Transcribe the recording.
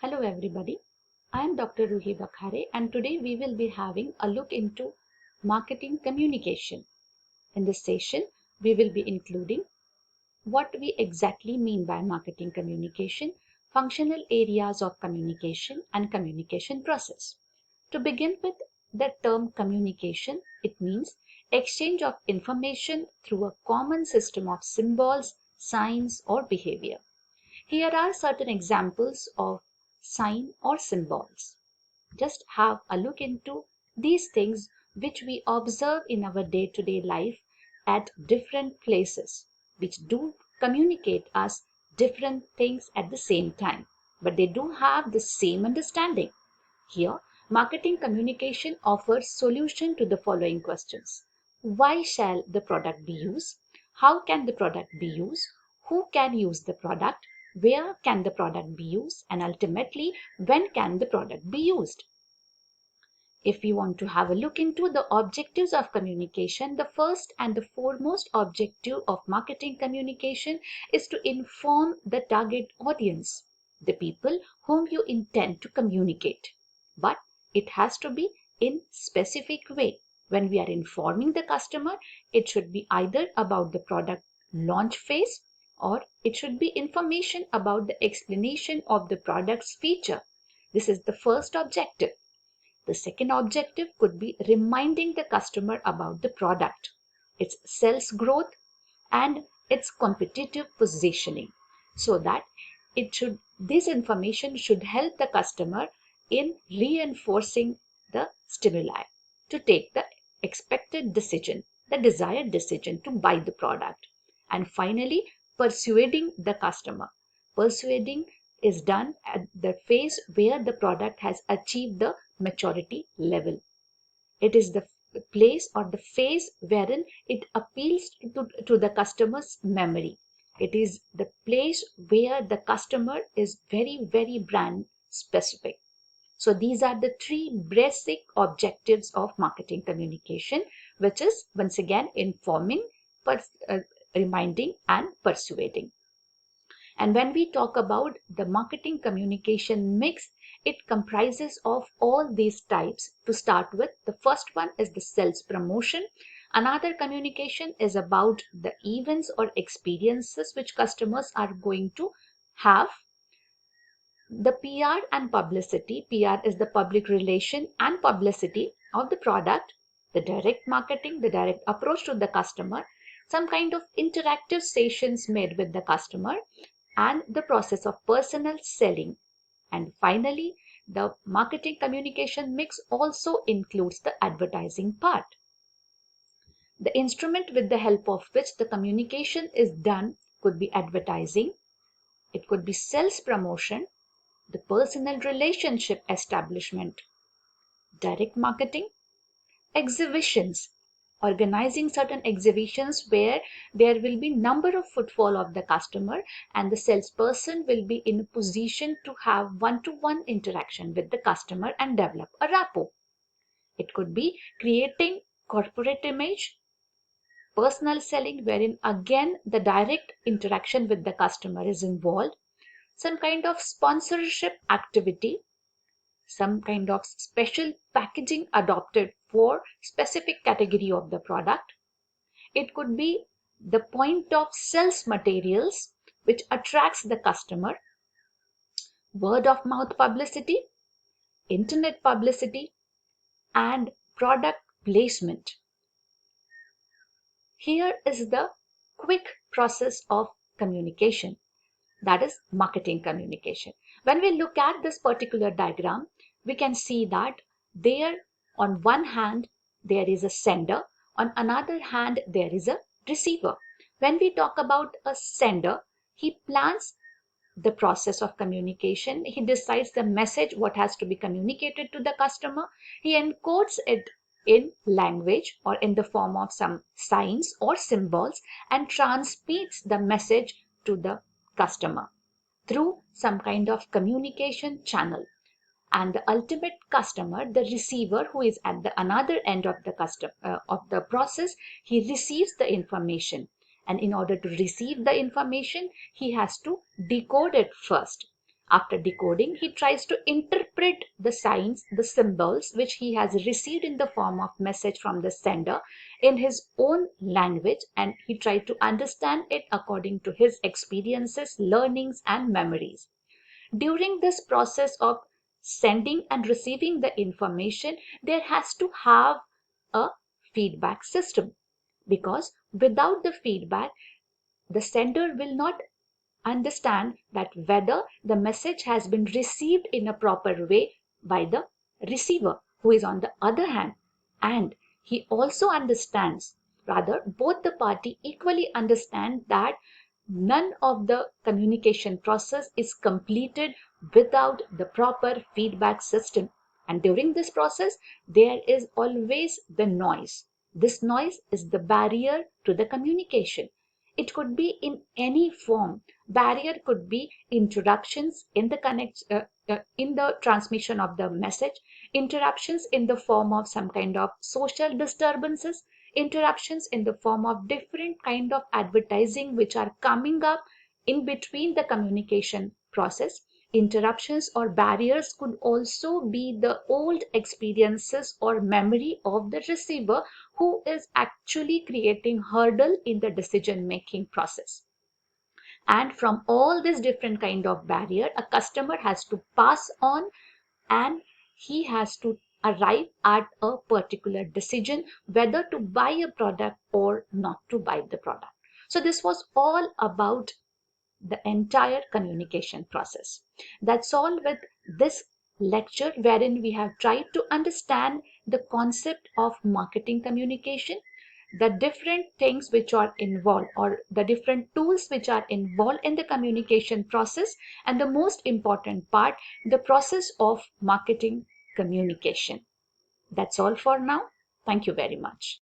Hello everybody, I am Dr. Ruhi Bakhare and today we will be having a look into marketing communication. In this session, we will be including what we exactly mean by marketing communication, functional areas of communication and communication process. To begin with, the term communication, it means exchange of information through a common system of symbols, signs or behavior. Here are certain examples of sign or symbols. Just have a look into these things which we observe in our day-to-day life at different places, which do communicate us different things at the same time, but they do have the same understanding. Here, marketing communication offers solution to the following questions. Why shall the product be used? How can the product be used? Who can use the product? Where can the product be used? And ultimately, when can the product be used? If we want to have a look into the objectives of communication, the first and the foremost objective of marketing communication is to inform the target audience, the people whom you intend to communicate. But it has to be in specific way. When we are informing the customer, it should be either about the product launch phase or it should be information about the explanation of the product's feature. This is the first objective. The second objective could be reminding the customer about the product, its sales growth, and its competitive positioning, so that this information should help the customer in reinforcing the stimuli to take the expected decision, the desired decision to buy the product. And finally, persuading the customer. Persuading is done at the phase where the product has achieved the maturity level. It is the place or the phase wherein it appeals to the customer's memory. It is the place where the customer is very, very brand specific. So these are the three basic objectives of marketing communication, which is once again informing, reminding, and persuading. And when we talk about the marketing communication mix, it comprises of all these types. To start with, the first one is the sales promotion. Another communication is about the events or experiences which customers are going to have. The PR and publicity. PR is the public relation and publicity of the product. The direct marketing, the direct approach to the customer. Some kind of interactive sessions made with the customer, and the process of personal selling. And finally, the marketing communication mix also includes the advertising part. The instrument with the help of which the communication is done could be advertising, it could be sales promotion, the personal relationship establishment, direct marketing, exhibitions, organizing certain exhibitions where there will be number of footfall of the customer and the salesperson will be in a position to have one-to-one interaction with the customer and develop a rapport. It could be creating corporate image, personal selling wherein again the direct interaction with the customer is involved, some kind of sponsorship activity, some kind of special packaging adopted for specific category of the product. It could be the point of sales materials which attracts the customer, word of mouth publicity, internet publicity, and product placement. Here is the quick process of communication, that is marketing communication. When we look at this particular diagram, we can see that there on one hand there is a sender, on another hand there is a receiver. When we talk about a sender, he plans the process of communication, he decides the message what has to be communicated to the customer, he encodes it in language or in the form of some signs or symbols and transmits the message to the customer through some kind of communication channel. And the ultimate customer, the receiver who is at the another end of the process, he receives the information, and in order to receive the information he has to decode it first. After decoding, he tries to interpret the signs, the symbols which he has received in the form of message from the sender in his own language, and he tried to understand it according to his experiences, learnings, and memories. During this process of sending and receiving the information, there has to have a feedback system, because without the feedback, the sender will not understand that whether the message has been received in a proper way by the receiver, who is on the other hand. And he also understands, rather both the party equally understand, that none of the communication process is completed without the proper feedback system. And during this process, there is always the noise. This noise is the barrier to the communication. It could be in any form. Barrier could be interruptions in the in the transmission of the message, interruptions in the form of some kind of social disturbances, interruptions in the form of different kind of advertising which are coming up in between the communication process. Interruptions or barriers could also be the old experiences or memory of the receiver, who is actually creating hurdle in the decision making process. And from all these different kind of barrier, a customer has to pass on, and he has to arrive at a particular decision whether to buy a product or not to buy the product. So this was all about the entire communication process. That's all with this lecture, wherein we have tried to understand the concept of marketing communication, the different things which are involved, or the different tools which are involved in the communication process, and the most important part, the process of marketing communication. That's all for now. Thank you very much.